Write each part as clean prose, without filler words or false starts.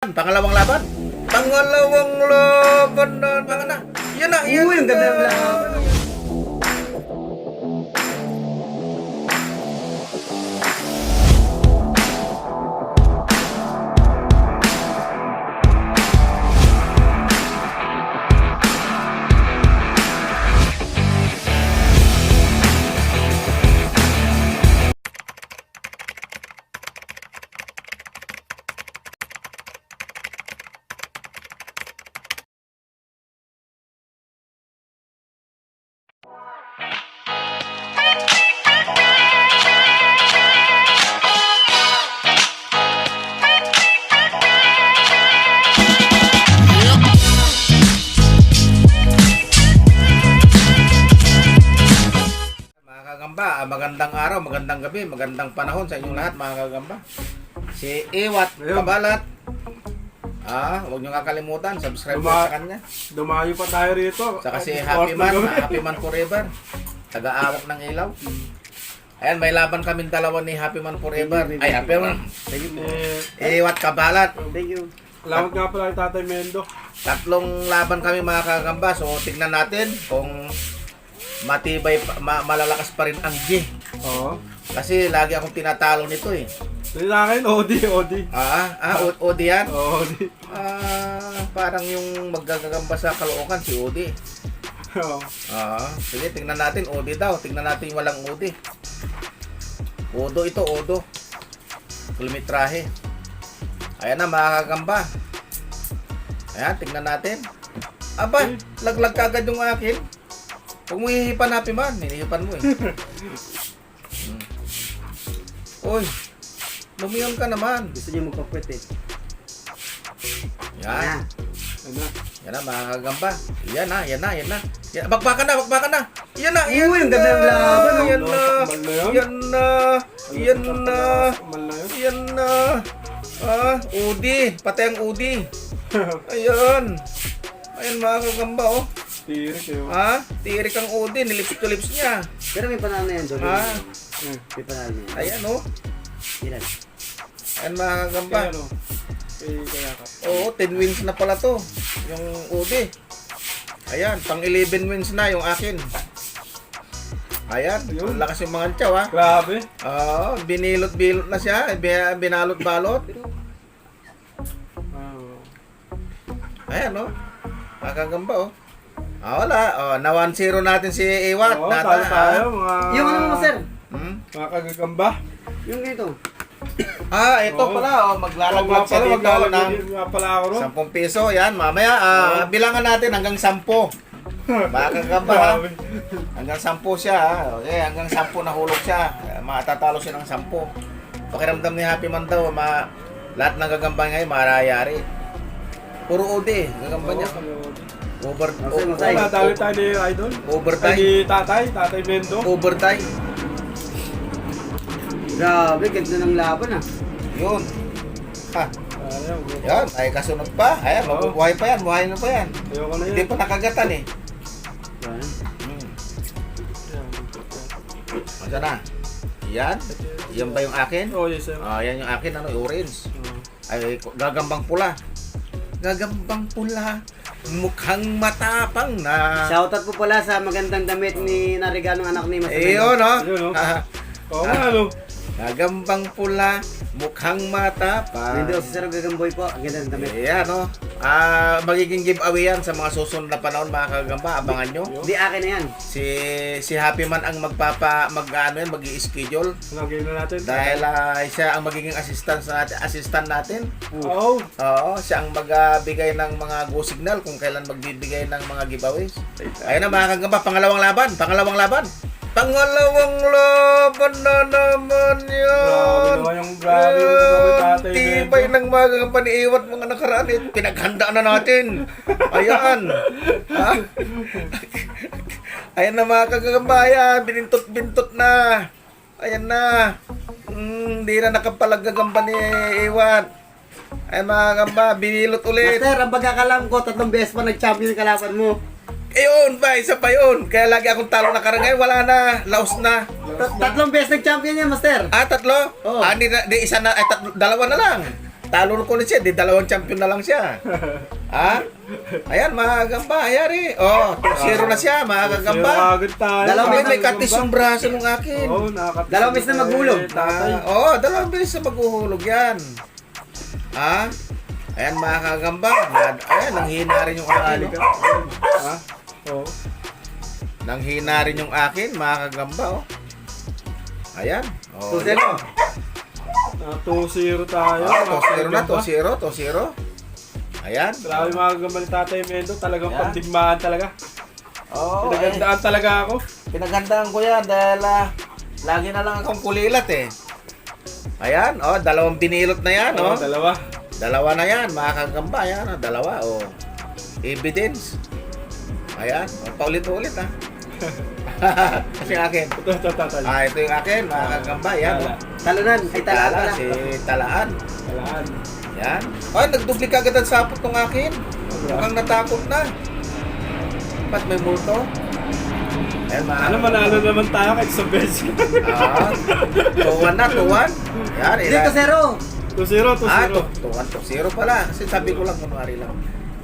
laban. Pangalawang laban. Pangalawang laban na. Yan na. Uy, ang ganda ng laban. Mga kagamba, magandang araw, magandang gabi, magandang panahon sa inyong lahat mga kagamba. Si Iwat Kabalat. Huwag nyo kakalimutan, subscribe po sa kanya. Dumayo pa tayo rito. Saka si Happy Man Forever. Taga-awak ng ilaw. Ayan, may laban kaming dalawa ni Happy Man Forever. Ay, Happy Man. Iwat Kabalat. Thank you. Salamat nga pala kay Tatay Mendo. Tatlong laban kami mga kagamba. So, tignan natin kung matibay, malalakas pa rin ang G. Oo. Kasi lagi akong tinatalo nito eh. Hindi na akin, Odi. Odi yan? Odi. Parang yung maggagamba sa Caloocan, si Odi. Oo. Sige, tingnan natin, Odi daw. Tingnan natin yung walang Odi. Odo ito, Odo. Kilometrahe. Ayan na, mga kagamba. Ayan, tingnan natin. Aba, laglag kagad yung akin. Huwag mo hihipan, Happy Man. Hinihipan mo eh. Uy, lumiyon ka naman. Gusto niyo magpakwet eh. Yan. Ano? Yan na, mga kagamba. Yan na. Yan, bakbakan na. Yan na. Uy, ang ganda ng laban. Yan na. Mal na yun. Yan na. Udi. Patay ang Udi. Ayan. Ayan, mga kagamba, oh. Tirik yun. Tirik ang Udi. Nilips to lips niya. Pero may panalo na yan, Dolly. May panalo na yan. Ayan, oh. Ilan? Ayan, mga kagamba. Kaya ano? Kaya ka. Oo, 10 wins na pala to. Yung Udi. Ayan, pang 11 wins na yung akin. Ayan, Ayun. ang lakas yung mga tiyaw, ha. Grabe. Binilot-bilot na siya. Binalot-balot. Ayan, oh. Nakagamba, oh. Wala. Na 1-0 natin si Iwat. Oo, tayo tayo. Yung ano mo, sir? Mga kagagamba. Yung ganito. Ito Oo. pala, maglalaglag siya dito ng Nga pala ako ron. 10 piso. Yan, mamaya, bilangan natin hanggang 10. Makakagamba, ha. Grabe. Hanggang 10 siya, ha. Okay, hanggang 10 nahulog siya. Matatalo siya ng 10. Pakiramdam ni Happy Man daw, lahat ng gagamba ngayon, marayari. Puro OD, gagamba niya. Masay. Nadali tayo ni Idol. Ay, Overtime. ni Tatay Mendo. Overtime. Grabe, ganda ng laban ah. Yun. Ayaw. Yan, ay kasunod pa. Ayan, Oo. mabubuhay pa yan. Buhay na pa yan. Ayoko na Hindi yan. pa nakagatan eh. Yan. Ano na? Yan. Yan ba yung akin? Oh, yes, sir. Yan yung akin, orange. Ay, gagambang pula. Gagambang pula. Mukhang matapang na. Shoutout po pala sa magandang damit ni naregalong anak ni Mas Ayun, no? Ayun, no? Oo nga, ano? Gagambang pula. Mukhang matapang. Nandito si Sir Gagamboy po. Ang ganda ng damit. Ayan, no? Magiging giveaway yan sa mga susunod na panahon, mga kagamba. Abangan nyo. Di akin na yan. Si Happy Man ang mag-i-schedule. Lagay na natin. Dahil siya ang magiging assistant natin. Oo. Oo, siya ang magbigay ng mga go signal kung kailan magbibigay ng mga giveaways. Ayun na, mga kagamba, pangalawang laban. Pangalawang laban na naman yan. Grabe yung Tatay Tibay Mendo. ng mga kagamba ni Iwat mga nakaraan. Pinaghanda na natin. Ayan. Ayan na, mga kagamba. Ayan, binintot-bintot na. Ayan na. Hindi na nakapalaggagamba ni Iwat. Ayan, mga kagamba, binilot ulit. Master, ang pagkakalam ko, 3 beses pa nag-champion yung kalaban mo. Ayun ba, isa pa yun. Kaya lagi akong talo na karangay, wala na, laos na. 3 beses nag-champion yan, Master. 3? Oo. Di isa na, dalawa na lang. talo ko na siya, di 2 champion na lang siya. Ha? Ayan, mga gamba, ayari. Oh, 2-0 na siya, mga gamba. Agad tayo. Dalawang Ay, may katis yung braso nung akin. Oo, nakakatis. Dalawang beses na maghulog. Tatay. Oo, 2 beses na maghuhulog yan. Ha? Ayan, mga kagamba. Ayan, nanghina rin yung akin. Ka. Ha? Oo. Nanghina rin yung akin, mga kagamba. Oh. Ayan. Oh, 2-0. 2-0 tayo. 2-0 na, 2-0. Ayan. Grabe mga gamba ni Tatay Mendo. Talagang Yan. pandigmaan talaga. Oo, Pinagandaan talaga ako. pinagandaan ko yan dahil lagi na lang akong kulilat eh. Ayan, 2 binilot na yan, Oo, oh. dalawa. 2 na yan, mga kagamba. Ayan, 2, oh. Evidence. Ayan, paulit-ulit ha. Kasi yung akin. Ito, Tatay. Ito yung akin, mga kagamba. Ayan, oh. Talunan. Ay, talaan pala. Si Talaan. Talaan. Yan. Ay, nagdubli ka agad ang sapot ng akin. Mukhang natakot na. Ba't may multo? Ayan, Ano, manalo naman tayo kahit sa beses. 2-1 na, 2-1. Yan, Dito, 0. 2-0, 2-0. 2-1, 2-0 pala. Kasi sabi ko lang, kunwari lang.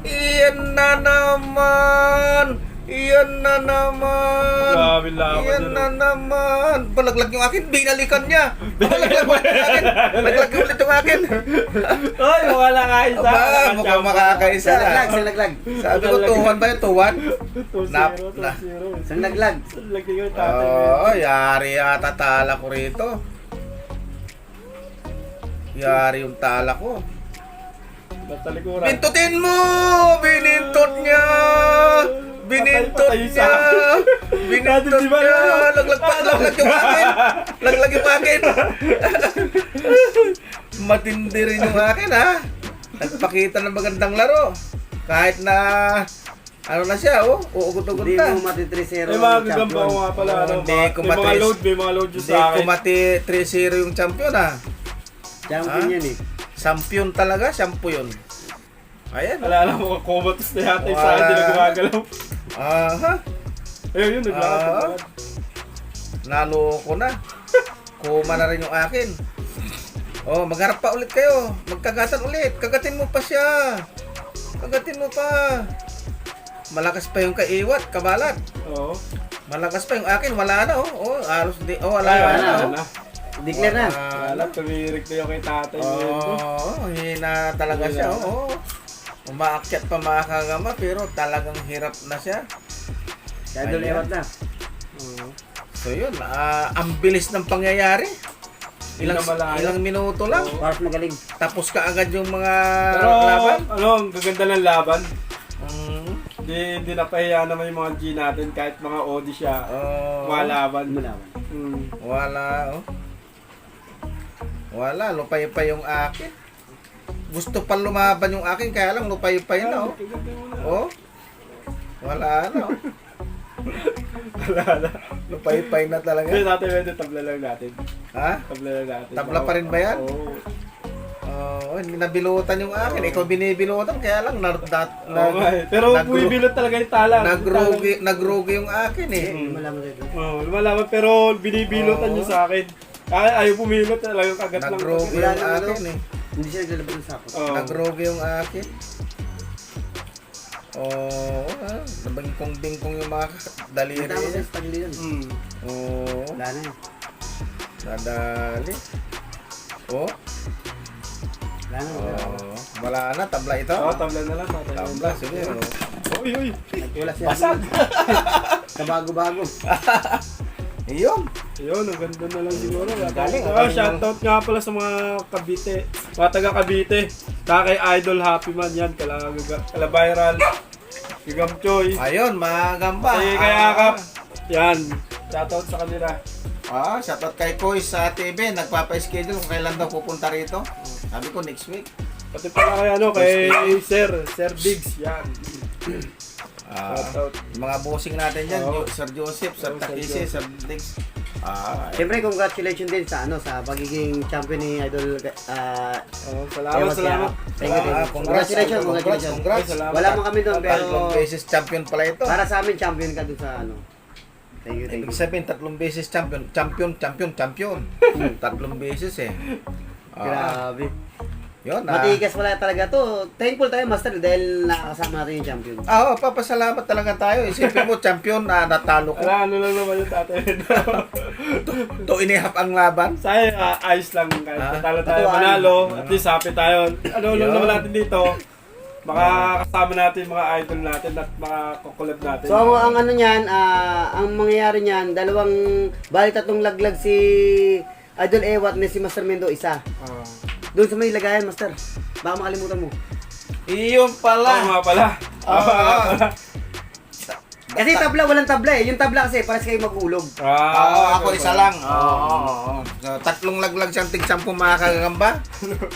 Iyan na naman! Iyan na naman! Grabe laban Iyan yun, na naman! Balaglag yung akin, binalikan niya! Balaglag ulit yung akin! Balaglag ulit yung akin! Oy, wala kaisa. Aba, mukhang makakaisa. Isang laglag. Sabi ko, 2-1 ba yun? 2-1? 2-0, 2-0. Isang laglag. Lagi ko yung Tatay Mendo. Oo, yari yata tala ko rito. Yari yung tala ko. Natalikuran. Bintutin mo! Binintot niya! Binintot Patay niya! Binintot Dati di ba niya! na- Laglag yung akin! Laglag yung akin! Matindi rin yung akin, ha? Nagpakita ng magandang laro. Kahit na ano na siya, oh, uugot-ugot Hindi na. mo mati 3-0. Eh, mga gagamba ko nga pala. Oo, Ano, hindi ko may mga matres- load, may mga load yun Hindi sa akin. kumati 3-0 yung champion, ha? Champion Ah? yan eh. Champion talaga, champion. Ayan. Alala mo, komatos na yata yung sa akin, hindi na gumagalaw. Aha. Ayun, yun, naglakad. Ah. Nalo ko na. Kuma na rin yung akin. Oh, magharap pa ulit kayo. Magkagatan ulit. Kagatin mo pa siya. Kagatin mo pa. Malakas pa yung kaiwat, kabalat. Oo. Malakas pa yung akin. Wala na, oh. Oh, alos di. Oh, wala Ay, na. wala Oh. na. Declare na. Wala, tumirik na yung kay Tatay Mendo. Oh, hina talaga siya. Oh. Umaakyat pa mga kagama pero talagang hirap na siya. Kaya doon Ayan. lewat na. Oo. So yun, ang bilis ng pangyayari. Hindi na malayo. Ilang minuto lang. Oo. Paras magaling. Tapos ka agad yung mga Pero, laban. ano, ang gaganda ng laban. Mm, Hindi napahiya naman yung mga G natin kahit mga OD siya. oh, Malaban. Malaman. wala, oh. Wala, lupay-pay yung akin. Gusto pa lumaban yung akin, kaya lang lupay-pay na, oh. Oh. Wala na, oh. Wala na. Lupay-pay na talaga. Hindi natin pwede tabla lang natin. Ha? Tabla lang natin. Tabla pa rin ba yan? Oo. Oh, hindi nabilutan yung akin. Ikaw binibilutan, kaya lang Oo nga eh. Pero bumibilot talaga yung tala. nagrugi yung akin eh. Malaman rin. Oo, lumalaman pero binibilotan Oo. niyo sa akin. Ayaw pumilot talaga yung kagat lang. Nagrugi Wala yung na, ano? akin eh. Hindi siya naglalaban ng sapot. Oo. Nagrugi yung akin. Oh, nabingkong-bingkong yung mga daliri Tama niya. sa pagli yun. Mm. Oh, Wala na yun. nadali. Oh, Wala na. Wala na. oh, wala na, tabla ito. Oo, tabla na lang. Tabla, sige. Oh. Uy, uy. Wala siya. Basag. Kabago-bago. Iyon. Ayun, ang ganda na lang siguro. Galing, Oh, shoutout nga pala sa mga Cavite. Mga taga Cavite. Kay Idol Happy Man yan. Kala viral. Gigam Choy. Ayun, mga gamba. Kay Akap. Yan. Shoutout sa kanila. Shoutout kay Koy sa TV. Nagpapa-schedule kung kailan daw pupunta rito. Sabi ko next week. Pati pala kay kay Sir Biggs. Yan. Shoutout. Yung mga bossing natin dyan, Oo. Sir Joseph, Sir Oo, Sir Takisi, Joseph. Sir Dix. Siyempre, congratulations din sa sa pagiging champion ni Idol. Salamat, salamat. Thank you. Congratulations. Ay, salamat. Wala mo kami doon, pero Tatlong beses champion pala ito. para sa amin, champion ka doon sa Thank you, thank Ibig you. sabihin, 3 beses champion. Tatlong beses eh. Grabe. Yun, Matigas pala talaga to. Thankful tayo, Master, dahil nakakasama natin yung champion. papasalamat talaga tayo. Isipin mo, champion na natalo ko. Ano lang naman yung tatay. 2.5 ang laban. Sayang, ayos lang. Kahit natalo tayo, Tatuan. manalo. At least happy tayo. Ano lang Yun. naman natin dito. Makakasama natin yung mga idol natin at makakukulab natin. So ang ano niyan, ang mangyayari niyan, bali tatlong laglag si Idol Ewat ni si Master Mendo isa. Doon sa may lagayan, Master. Baka makalimutan mo. Iyon Oo pala. nga pala. Kasi walang tabla eh. Yung tabla kasi para kayo mag-ulog. Ako isa lang. So, 3 laglag siyang tig 10 mga kagamba.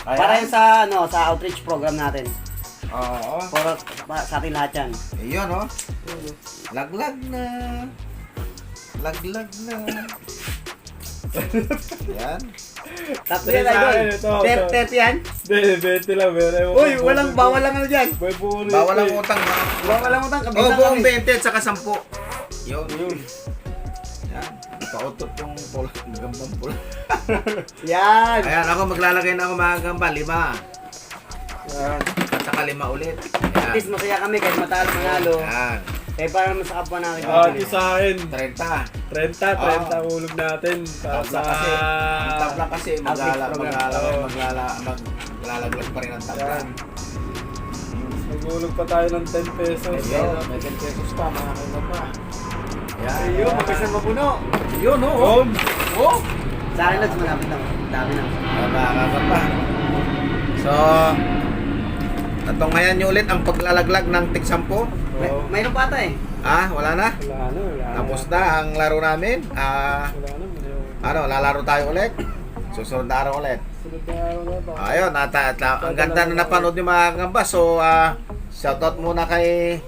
Para yun sa sa outreach program natin. Oo. Para sa ating lahat yan. Iyon, Laglag na. Laglag na. Yan. Tatlo yan, Idol. 30 yan. Hindi, 20 lang. Uy, bawal lang ano dyan. May bonus. Bawal ang utang. Bawal lang utang. Kabisa Buong kami. 20 at saka 10. Yun. Yan. Pautot yung pula. Gambang pula. Yan. Ayan, ako maglalagay na ako mga gamba. 5. Yan. At saka 5 ulit. At least masaya kami kahit matalo manalo. Yan. Eh para naman sa kapwa natin. Isa akin. 30. 30 ulog natin. Para Tabla sa... kasi. Ang tabla kasi program. maglalaglag pa rin ang tabla. Yan. Nagulog pa tayo ng 10 pesos. Ayun, may 10 pesos pa mga kagamba. Yan. Ayun, magkasang mapuno. Yun, Yun. Sa akin lang, malapit lang. Dami na. Mga kagamba. So, tatong ngayon nyo ulit ang paglalaglag ng tig 10. Mayroon pa ata eh. Wala na. Wala na. Tapos na ang laro namin. Wala na. Lalaro tayo ulit. Susunod na araw ulit. Sunod na araw na ba? Ayun, ang ganda na napanood nyo mga kagamba. So, shoutout muna kay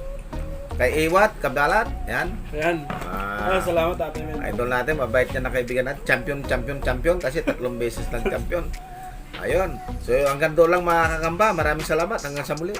Iwat, Kabdalat. Yan. Ayan. Salamat Ate Men. Idol natin, mabait niya na kaibigan natin. Champion kasi 3 beses lang champion. Ayun. So hanggang doon lang mga kakamba. Maraming salamat. Hanggang sa muli.